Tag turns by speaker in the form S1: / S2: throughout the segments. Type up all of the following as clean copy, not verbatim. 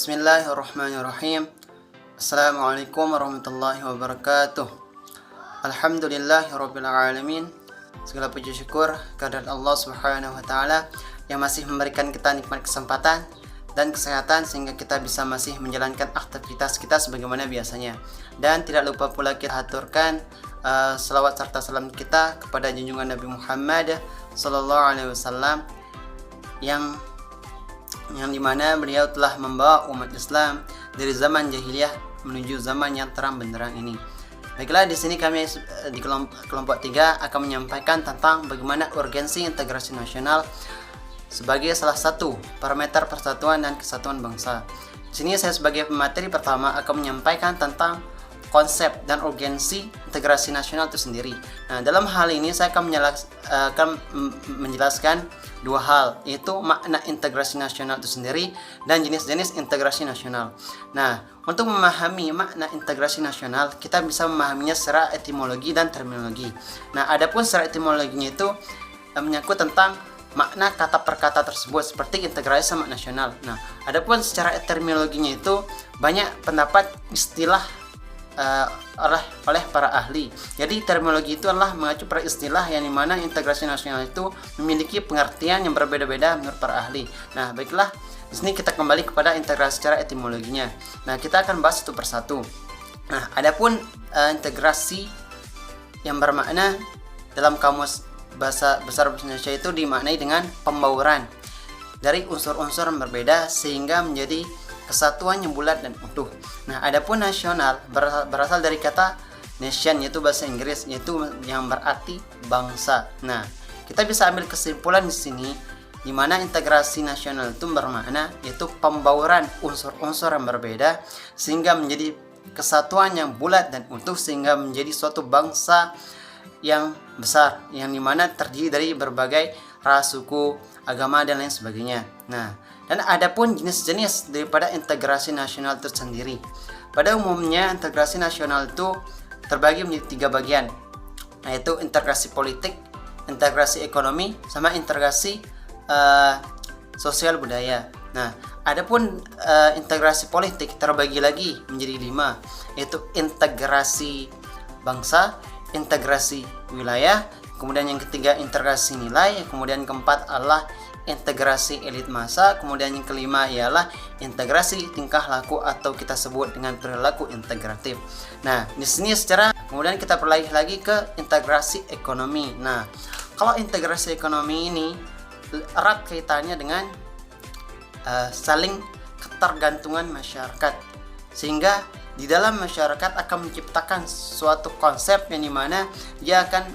S1: Bismillahirrahmanirrahim. Assalamualaikum warahmatullahi wabarakatuh. Alhamdulillahirabbil alamin. Segala puji syukur kehadirat Allah Subhanahu wa taala yang masih memberikan kita nikmat kesempatan dan kesehatan sehingga kita bisa masih menjalankan aktivitas kita sebagaimana biasanya. Dan tidak lupa pula kita haturkan salawat serta salam kita kepada junjungan Nabi Muhammad sallallahu alaihi wasallam yang dimana beliau telah membawa umat Islam dari zaman jahiliyah menuju zaman yang terang benderang ini. Baiklah, di sini kami di kelompok 3 akan menyampaikan tentang bagaimana urgensi integrasi nasional sebagai salah satu parameter persatuan dan kesatuan bangsa. Di sini saya sebagai pemateri pertama akan menyampaikan tentang konsep dan urgensi integrasi nasional itu sendiri. Nah, dalam hal ini saya akan menjelaskan dua hal, yaitu makna integrasi nasional itu sendiri dan jenis-jenis integrasi nasional. Nah, untuk memahami makna integrasi nasional, kita bisa memahaminya secara etimologi dan terminologi. Nah, adapun secara etimologinya itu menyangkut tentang makna kata per kata tersebut seperti integrasi sama nasional. Nah, adapun secara terminologinya itu banyak pendapat istilah oleh para ahli. Jadi terminologi itu adalah mengacu pada istilah yang dimana integrasi nasional itu memiliki pengertian yang berbeda-beda menurut para ahli. Nah, baiklah, di sini kita kembali kepada integrasi secara etimologinya. Nah, kita akan bahas satu persatu. Nah, adapun integrasi yang bermakna dalam kamus bahasa besar Indonesia itu dimaknai dengan pembauran dari unsur-unsur yang berbeda sehingga menjadi kesatuan yang bulat dan utuh. Nah, adapun nasional berasal dari kata nation, yaitu bahasa Inggris, yaitu yang berarti bangsa. Nah, kita bisa ambil kesimpulan di sini di mana integrasi nasional itu bermakna yaitu pembauran unsur-unsur yang berbeda sehingga menjadi kesatuan yang bulat dan utuh sehingga menjadi suatu bangsa yang besar yang dimana terdiri dari berbagai ras, suku, agama dan lain sebagainya. Nah, dan adapun jenis-jenis daripada integrasi nasional itu sendiri. Pada umumnya integrasi nasional itu terbagi menjadi 3 bagian, yaitu integrasi politik, integrasi ekonomi, sama integrasi sosial budaya. Nah, adapun integrasi politik terbagi lagi menjadi 5, yaitu integrasi bangsa, integrasi wilayah, kemudian yang ketiga integrasi nilai, kemudian keempat adalah integrasi elit massa, kemudian yang kelima ialah integrasi tingkah laku atau kita sebut dengan perilaku integratif. Nah, di sini kemudian kita beralih lagi ke integrasi ekonomi. Nah, kalau integrasi ekonomi ini erat kaitannya dengan saling ketergantungan masyarakat, sehingga di dalam masyarakat akan menciptakan suatu konsep yang dimana dia akan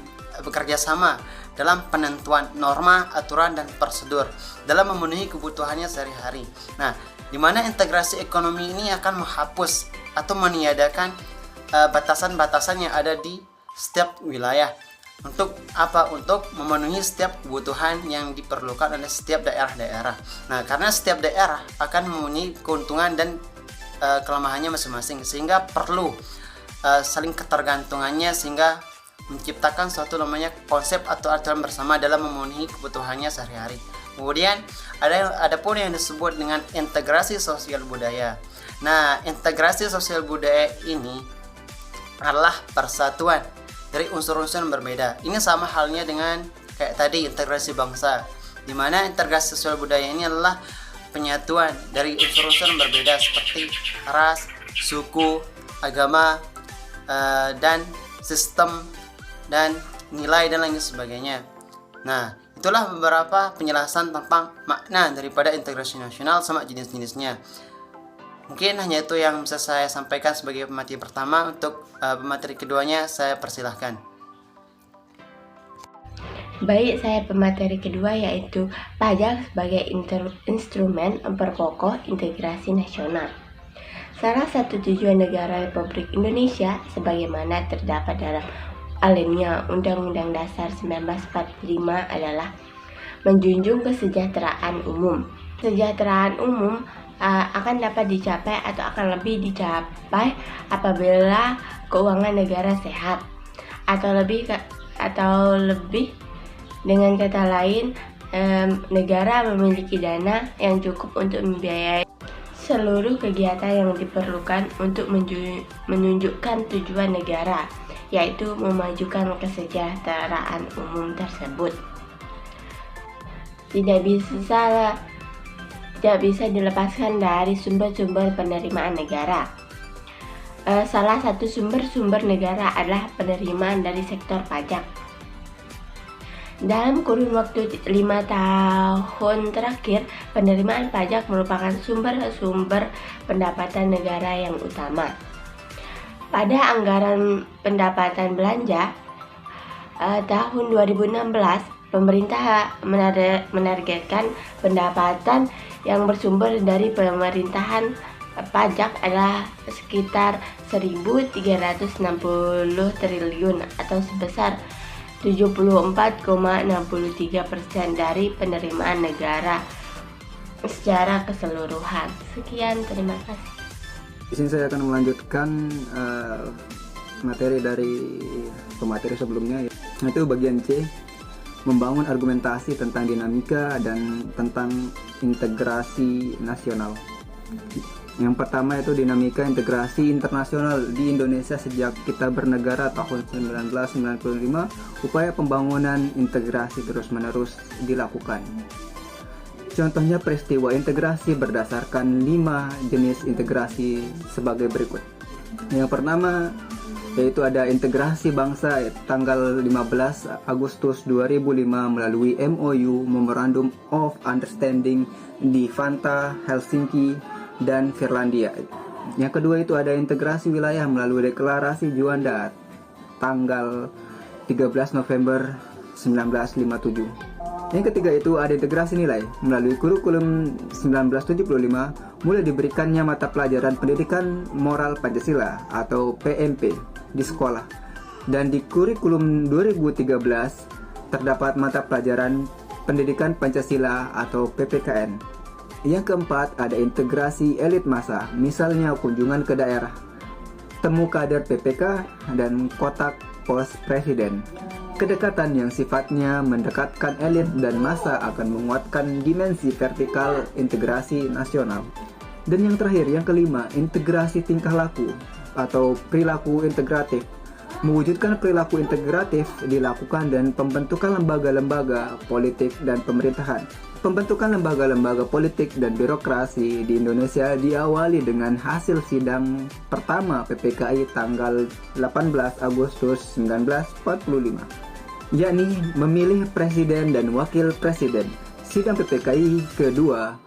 S1: bekerja sama dalam penentuan norma, aturan, dan prosedur dalam memenuhi kebutuhannya sehari-hari. Nah, di mana integrasi ekonomi ini akan menghapus atau meniadakan batasan-batasan yang ada di setiap wilayah. Untuk apa? Untuk memenuhi setiap kebutuhan yang diperlukan oleh setiap daerah-daerah. Nah, karena setiap daerah akan mempunyai keuntungan dan kelemahannya masing-masing, sehingga perlu saling ketergantungannya sehingga menciptakan suatu namanya konsep atau aturan bersama dalam memenuhi kebutuhannya sehari-hari. Kemudian ada pun yang disebut dengan integrasi sosial budaya. Nah, integrasi sosial budaya ini adalah persatuan dari unsur-unsur yang berbeda. Ini sama halnya dengan kayak tadi integrasi bangsa, di mana integrasi sosial budaya ini adalah penyatuan dari unsur-unsur yang berbeda seperti ras, suku, agama, dan sistem dan nilai dan lain sebagainya. Nah, itulah beberapa penjelasan tentang makna daripada integrasi nasional sama jenis-jenisnya. Mungkin hanya itu yang bisa saya sampaikan sebagai pemateri pertama. Untuk pemateri keduanya saya persilahkan.
S2: Baik, saya pemateri kedua yaitu pajak sebagai instrumen memperkokoh integrasi nasional. Salah satu tujuan negara Republik Indonesia sebagaimana terdapat dalam alinea Undang-Undang Dasar 1945 adalah menjunjung kesejahteraan umum. Kesejahteraan umum akan dapat dicapai atau akan lebih dicapai apabila keuangan negara sehat, atau lebih dengan kata lain negara memiliki dana yang cukup untuk membiayai seluruh kegiatan yang diperlukan untuk menunjukkan tujuan negara, yaitu memajukan kesejahteraan umum tersebut. Tidak bisa dilepaskan dari sumber-sumber penerimaan negara. Salah satu sumber negara adalah penerimaan dari sektor pajak. Dalam kurun waktu 5 tahun terakhir, penerimaan pajak merupakan sumber pendapatan negara yang utama. Pada anggaran pendapatan belanja tahun 2016, pemerintah menargetkan pendapatan yang bersumber dari pemerintahan pajak adalah sekitar 1.360 triliun atau sebesar 74,63% dari penerimaan negara secara keseluruhan. Sekian, terima kasih.
S3: Di sini saya akan melanjutkan materi dari pemateri sebelumnya, yaitu bagian C, membangun argumentasi tentang dinamika dan tentang integrasi nasional. Yang pertama itu dinamika integrasi internasional di Indonesia sejak kita bernegara tahun 1995. Upaya pembangunan integrasi terus-menerus dilakukan. Contohnya peristiwa integrasi berdasarkan 5 jenis integrasi sebagai berikut. Yang pertama yaitu ada integrasi bangsa tanggal 15 Agustus 2005 melalui MOU Memorandum of Understanding di Vantaa, Helsinki, dan Finlandia. Yang kedua itu ada integrasi wilayah melalui deklarasi Juanda tanggal 13 November 1957. Yang ketiga itu ada integrasi nilai melalui kurikulum 1975, mulai diberikannya mata pelajaran pendidikan moral Pancasila atau PMP di sekolah. Dan di kurikulum 2013 terdapat mata pelajaran pendidikan Pancasila atau PPKN. Yang keempat, ada integrasi elit massa, misalnya kunjungan ke daerah, temu kader PPK, dan kotak pos presiden. Kedekatan yang sifatnya mendekatkan elit dan massa akan menguatkan dimensi vertikal integrasi nasional. Dan yang terakhir, yang kelima, integrasi tingkah laku atau perilaku integratif. Mewujudkan perilaku integratif dilakukan dan pembentukan lembaga-lembaga politik dan pemerintahan. Pembentukan lembaga-lembaga politik dan birokrasi di Indonesia diawali dengan hasil sidang pertama PPKI tanggal 18 Agustus 1945, yakni memilih presiden dan wakil presiden. Sidang PPKI kedua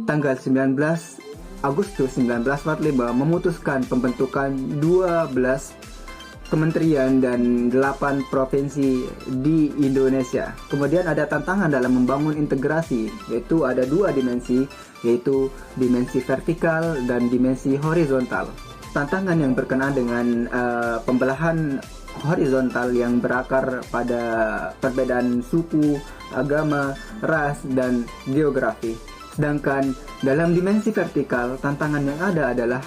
S3: tanggal 19 Agustus 1945 memutuskan pembentukan 12 kementerian dan 8 provinsi di Indonesia. Kemudian ada tantangan dalam membangun integrasi, yaitu ada 2 dimensi, yaitu dimensi vertikal dan dimensi horizontal. Tantangan yang berkenaan dengan pembelahan horizontal yang berakar pada perbedaan suku, agama, ras, dan geografi. Sedangkan dalam dimensi vertikal, tantangan yang ada adalah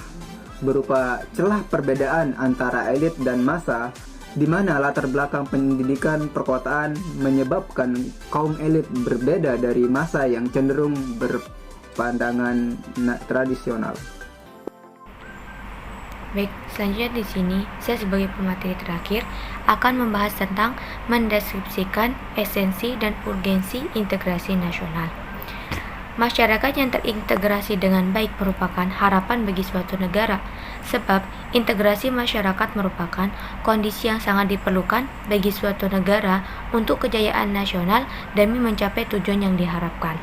S3: berupa celah perbedaan antara elit dan massa, di mana latar belakang pendidikan perkotaan menyebabkan kaum elit berbeda dari massa yang cenderung berpandangan tradisional.
S4: Baik, selanjutnya di sini saya sebagai pemateri terakhir akan membahas tentang mendeskripsikan esensi dan urgensi integrasi nasional. Masyarakat yang terintegrasi dengan baik merupakan harapan bagi suatu negara, sebab integrasi masyarakat merupakan kondisi yang sangat diperlukan bagi suatu negara untuk kejayaan nasional demi mencapai tujuan yang diharapkan.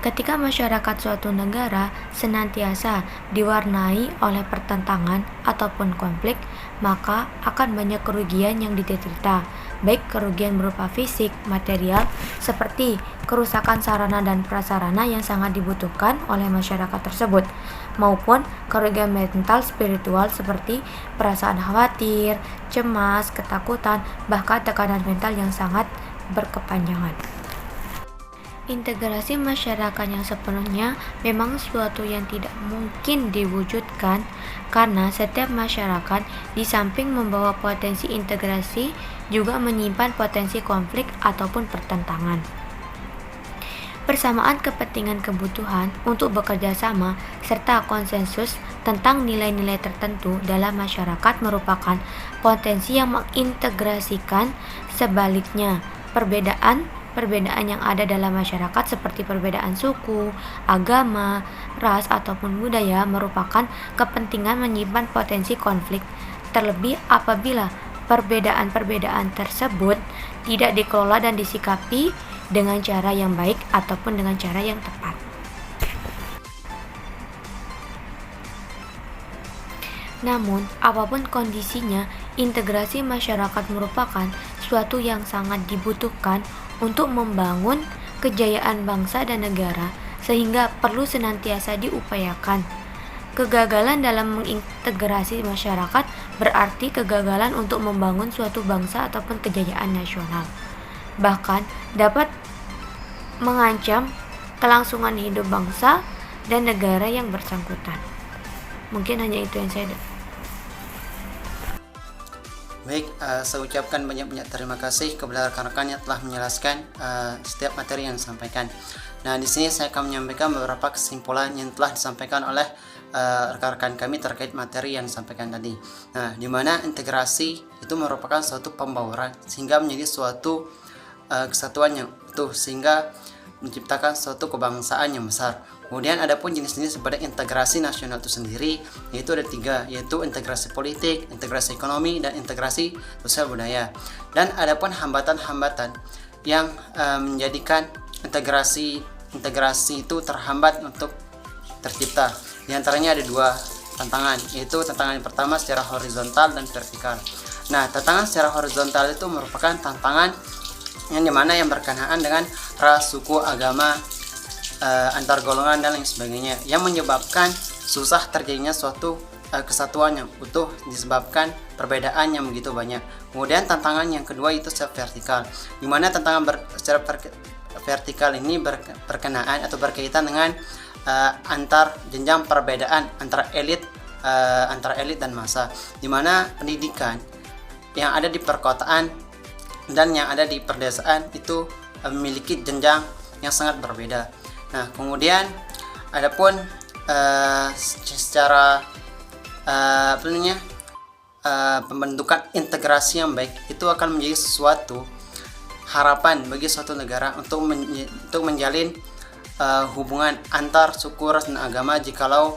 S4: Ketika masyarakat suatu negara senantiasa diwarnai oleh pertentangan ataupun konflik, maka akan banyak kerugian yang diderita, baik kerugian berupa fisik, material, seperti kerusakan sarana dan prasarana yang sangat dibutuhkan oleh masyarakat tersebut, maupun kerugian mental spiritual seperti perasaan khawatir, cemas, ketakutan, bahkan tekanan mental yang sangat berkepanjangan. Integrasi masyarakat yang sepenuhnya memang suatu yang tidak mungkin diwujudkan karena setiap masyarakat di samping membawa potensi integrasi juga menyimpan potensi konflik ataupun pertentangan. persamaan kepentingan kebutuhan untuk bekerja sama, serta konsensus tentang nilai-nilai tertentu dalam masyarakat merupakan potensi yang mengintegrasikan. Sebaliknya, perbedaan yang ada dalam masyarakat seperti perbedaan suku, agama, ras, ataupun budaya merupakan kepentingan menyimpan potensi konflik, terlebih apabila perbedaan-perbedaan tersebut tidak dikelola dan disikapi dengan cara yang baik ataupun dengan cara yang tepat. Namun, apapun kondisinya, integrasi masyarakat merupakan suatu yang sangat dibutuhkan untuk membangun kejayaan bangsa dan negara, sehingga perlu senantiasa diupayakan. Kegagalan dalam mengintegrasi masyarakat berarti kegagalan untuk membangun suatu bangsa ataupun kejayaan nasional. Bahkan dapat mengancam kelangsungan hidup bangsa dan negara yang bersangkutan. Mungkin hanya itu yang saya
S1: Baik, saya ucapkan banyak-banyak terima kasih kepada rekan-rekan yang telah menjelaskan setiap materi yang disampaikan. Nah, di sini saya akan menyampaikan beberapa kesimpulan yang telah disampaikan oleh rekan-rekan kami terkait materi yang disampaikan tadi. Nah, di mana integrasi itu merupakan suatu pembauran sehingga menjadi suatu kesatuan yang utuh, sehingga menciptakan suatu kebangsaan yang besar. Kemudian ada pun jenis-jenis pada integrasi nasional itu sendiri, yaitu ada 3, yaitu integrasi politik, integrasi ekonomi, dan integrasi sosial budaya. Dan ada pun hambatan-hambatan yang menjadikan integrasi itu terhambat untuk tercipta. Di antaranya ada 2 tantangan, yaitu tantangan yang pertama secara horizontal dan vertikal. Nah, tantangan secara horizontal itu merupakan tantangan yang dimana yang berkenaan dengan ras, suku, agama, antar golongan dan lain sebagainya, yang menyebabkan susah terjadinya suatu kesatuan yang utuh disebabkan perbedaan yang begitu banyak. Kemudian tantangan yang kedua itu secara vertikal, dimana tantangan secara vertikal ini berkenaan atau berkaitan dengan antar jenjang perbedaan antara elit dan massa, dimana pendidikan yang ada di perkotaan dan yang ada di perdesaan itu memiliki jenjang yang sangat berbeda. Nah, kemudian adapun secara pembentukan integrasi yang baik itu akan menjadi suatu harapan bagi suatu negara untuk menjalin hubungan antar suku, ras, dan agama jikalau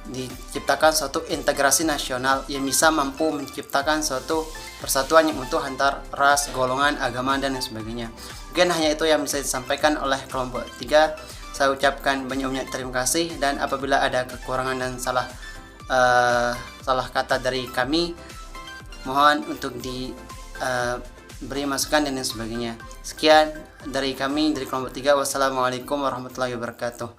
S1: diciptakan suatu integrasi nasional yang bisa mampu menciptakan suatu persatuan yang utuh antar ras, golongan, agama, dan lain sebagainya. Mungkin hanya itu yang bisa disampaikan oleh kelompok 3. Saya ucapkan banyak-banyak terima kasih, dan apabila ada kekurangan dan salah kata dari kami, mohon untuk diberi masukan dan lain sebagainya. Sekian dari kami dari kelompok 3. Wassalamualaikum warahmatullahi wabarakatuh.